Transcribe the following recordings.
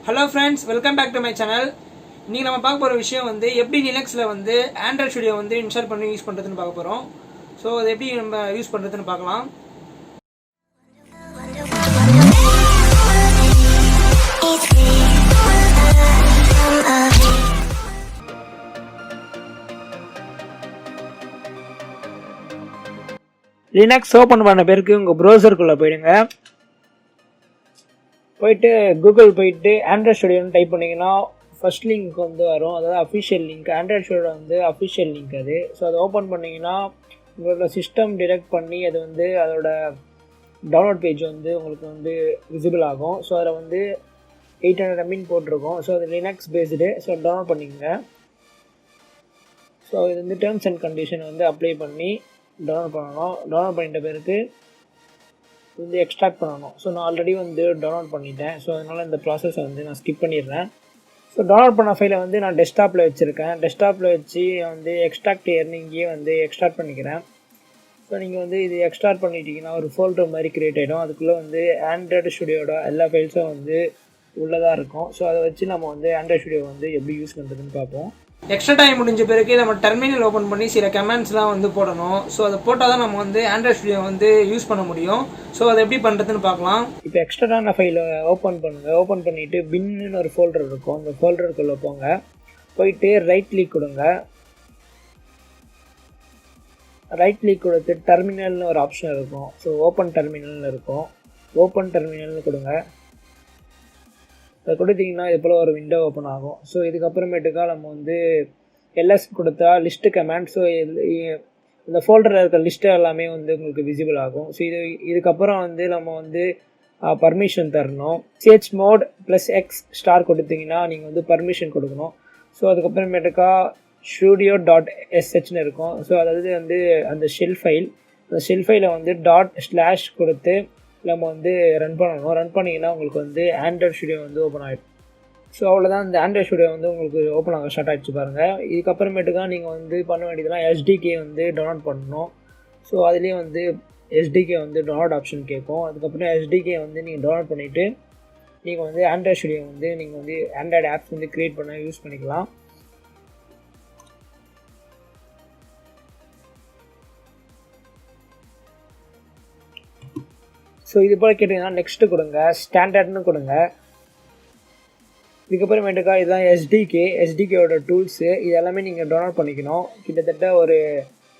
Hello friends, welcome back to my channel. இன்னைக்கு நம்ம பார்க்க போற விஷயம் வந்து எப்படி லினக்ஸ்ல வந்து Android Studio வந்து இன்ஸ்டால் பண்ணி யூஸ் பண்றதுன்னு பார்க்க போறோம். சோ அது எப்படி நம்ம யூஸ் பண்றதுன்னு பார்க்கலாம். லினக்ஸ் ஓபன் பண்ண பிறகு உங்க browserக்குள்ள போய்டுங்க. போயிட்டு கூகுள் போயிட்டு Android Studio டைப் பண்ணிங்கன்னா ஃபர்ஸ்ட் லிங்க் வந்து வரும். அதாவது அஃபிஷியல் லிங்க், Android Studio வந்து அஃபிஷியல் லிங்க் அது. ஸோ அதை ஓப்பன் பண்ணிங்கன்னா உங்களோட சிஸ்டம் டிடெக்ட் பண்ணி அது வந்து அதோட டவுன்லோட் பேஜ் வந்து உங்களுக்கு வந்து விசிபிள் ஆகும். ஸோ அதில் வந்து 800 MB போட்டிருக்கோம். ஸோ அது லினக்ஸ் பேஸ்டு. ஸோ டவுன்லோட் பண்ணிக்கோங்க. ஸோ இது வந்து டேர்ம்ஸ் அண்ட் கண்டிஷன் வந்து அப்ளை பண்ணி டவுன்லோட் பண்ணணும். டவுன்லோட் பண்ணிட்ட பிறகு வந்து எக்ஸ்ட்ராக்ட் பண்ணணும். ஸோ நான் ஆல்ரெடி வந்து டவுன்லோட் பண்ணிட்டேன். ஸோ அதனால் இந்த ப்ராசஸை வந்து நான் ஸ்கிப் பண்ணிடுறேன். ஸோ டவுன்லோட் பண்ண ஃபைலை வந்து நான் டெஸ்க்டாப்பில் வச்சுருக்கேன். டெஸ்க்டாப்பில் வச்சு வந்து எக்ஸ்ட்ராக்ட் இங்கேயே வந்து எக்ஸ்ட்ராக்ட் பண்ணிக்கிறேன். ஸோ நீங்கள் வந்து இது எக்ஸ்ட்ராக்ட் பண்ணிட்டீங்கன்னா ஒரு ஃபோல்டர் மாதிரி க்ரியேட் ஆகிடும். அதுக்குள்ளே வந்து Android Studioட எல்லா ஃபைல்ஸும் வந்து உள்ளதாக இருக்கும். ஸோ அதை வச்சு நம்ம வந்து Android Studio வந்து எப்படி யூஸ் பண்ணுறதுன்னு பார்ப்போம். எக்ஸ்ட்ரா டைம் முடிஞ்ச பிறகு நம்ம டெர்மினல் ஓப்பன் பண்ணி சில கமெண்ட்ஸ்லாம் வந்து போடணும். ஸோ அதை போட்டால் தான் நம்ம வந்து Android Studio வந்து யூஸ் பண்ண முடியும். ஸோ அதை எப்படி பண்ணுறதுன்னு பார்க்கலாம். இப்போ எக்ஸ்ட்ரான ஃபைலை ஓப்பன் பண்ணுங்கள். ஓப்பன் பண்ணிவிட்டு பின்னு ஒரு ஃபோல்டர் இருக்கும். அந்த ஃபோல்டருக்குள்ளே போங்க. போயிட்டு ரைட் கிளிக் கொடுங்க. ரைட் கிளிக் கொடுத்து டெர்மினல்னு ஒரு ஆப்ஷன் இருக்கும். ஸோ ஓப்பன் டெர்மினல்னு இருக்கும். ஓப்பன் டெர்மினல்னு கொடுங்க. அதை கொடுத்தீங்கன்னா இது போல் ஒரு விண்டோ ஓப்பன் ஆகும். ஸோ இதுக்கப்புறமேட்டுக்கா நம்ம வந்து எல்எஸ் கொடுத்தா லிஸ்ட்டு கமெண்ட். ஸோ இந்த ஃபோல்டரில் இருக்கிற லிஸ்ட்டு எல்லாமே வந்து உங்களுக்கு விசிபிள் ஆகும். ஸோ இதுக்கப்புறம் வந்து நம்ம வந்து பர்மிஷன் தரணும். சிஹெச் மோட் +X* கொடுத்தீங்கன்னா நீங்கள் வந்து பர்மிஷன் கொடுக்கணும். ஸோ அதுக்கப்புறமேட்டுக்கா studio.shன்னு இருக்கும். ஸோ அதாவது வந்து அந்த ஷெல் ஃபைலை வந்து ./ கொடுத்து நம்ம வந்து ரன் பண்ணணும். ரன் பண்ணிங்கன்னா உங்களுக்கு வந்து Android Studio வந்து ஓப்பன் ஆகிடும். ஸோ அவ்வளோதான், இந்த Android Studio வந்து உங்களுக்கு ஓப்பன் ஆக ஸ்டார்ட் ஆகிடுச்சு பாருங்கள். இதுக்கப்புறமேட்டுக்கா நீங்கள் வந்து பண்ண வேண்டியதுலாம் SDK வந்து டவுன்லோட் பண்ணணும். ஸோ அதுலேயே வந்து SDK வந்து டவுன்லோட் ஆப்ஷன் கேட்கும். அதுக்கப்புறம் SDK வந்து நீங்கள் டவுன்லோட் பண்ணிவிட்டு நீங்கள் வந்து Android Studio வந்து நீங்கள் வந்து ஆண்ட்ராய்டு ஆப்ஸ் வந்து க்ரியேட் பண்ண யூஸ் பண்ணிக்கலாம். ஸோ இது போல் கேட்டிங்கன்னா நெக்ஸ்ட்டு கொடுங்க. ஸ்டாண்டர்ட்னு கொடுங்க. இதுக்கப்புறமேட்டுக்கா இதுதான் SDKயோட டூல்ஸு. இது எல்லாமே நீங்கள் டவுன்லோட் பண்ணிக்கணும். கிட்டத்தட்ட ஒரு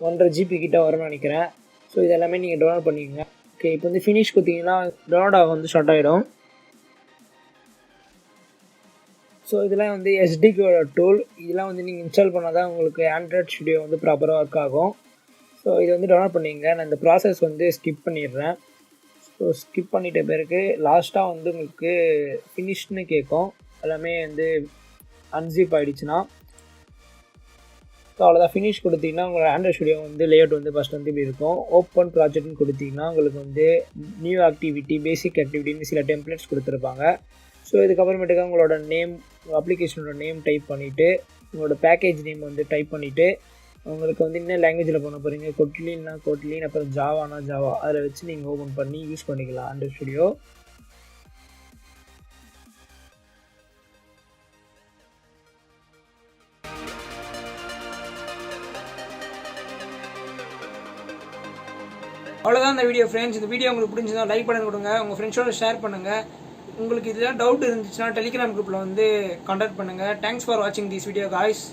1.5 GB கிட்ட வரும்னு நினைக்கிறேன். ஸோ இது எல்லாமே நீங்கள் டவுன்லோட் பண்ணிக்கோங்க. ஓகே, இப்போ வந்து ஃபினிஷ் கொடுத்தீங்கன்னா டவுன்லோட் ஆக வந்து ஸ்டார்ட் ஆகிடும். ஸோ இதெல்லாம் வந்து SDKயோட டூல். இதெல்லாம் வந்து நீங்கள் இன்ஸ்டால் பண்ணால் தான் உங்களுக்கு Android Studio வந்து ப்ராப்பராக ஒர்க் ஆகும். ஸோ இது வந்து டவுன்லோட் பண்ணிக்கங்க. நான் இந்த ப்ராசஸ் வந்து ஸ்கிப் பண்ணிடுறேன். ஸோ ஸ்கிப் பண்ணிட்ட பிறகு லாஸ்ட்டாக வந்து உங்களுக்கு ஃபினிஷ்னு கேட்கும். எல்லாமே வந்து அன்சிப் ஆகிடுச்சுன்னா ஸோ அவ்வளோதான். ஃபினிஷ் கொடுத்தீங்கன்னா உங்களோட Android Studio வந்து லேஅவுட் வந்து ஃபஸ்ட் வந்து இப்படி இருக்கும். ஓப்பன் ப்ராஜெக்ட்னு கொடுத்தீங்கன்னா உங்களுக்கு வந்து நியூ ஆக்டிவிட்டி, பேசிக் ஆக்டிவிட்டின்னு சில டெம்ப்ளேட்ஸ் கொடுத்துருப்பாங்க. ஸோ இதுக்கப்புறமேட்டுக்கா உங்களோட நேம், அப்ளிகேஷனோட நேம் டைப் பண்ணிவிட்டு உங்களோட பேக்கேஜ் நேம் வந்து டைப் பண்ணிவிட்டு உங்களுக்கு வந்து என்ன லாங்குவேஜில் பண்ண போகிறீங்க, கொட்லின்னா கொட்லின், அப்புறம் ஜாவானா ஜாவா, அதில் வச்சு நீங்கள் ஓப்பன் பண்ணி யூஸ் பண்ணிக்கலாம் Android Studio. அவ்வளோதான் இந்த வீடியோ ஃப்ரெண்ட்ஸ். இந்த வீடியோ உங்களுக்கு பிடிச்சிருந்தா லைக் பண்ணி கொடுங்க, உங்கள் ஃப்ரெண்ட்ஸோட ஷேர் பண்ணுங்கள். உங்களுக்கு இதெல்லாம் டவுட் இருந்துச்சுன்னா டெலிகிராம் குரூப்பில் வந்து கான்டாக்ட் பண்ணுங்கள். தேங்க்ஸ் ஃபார் வாட்சிங் திஸ் வீடியோ காய்ஸ்.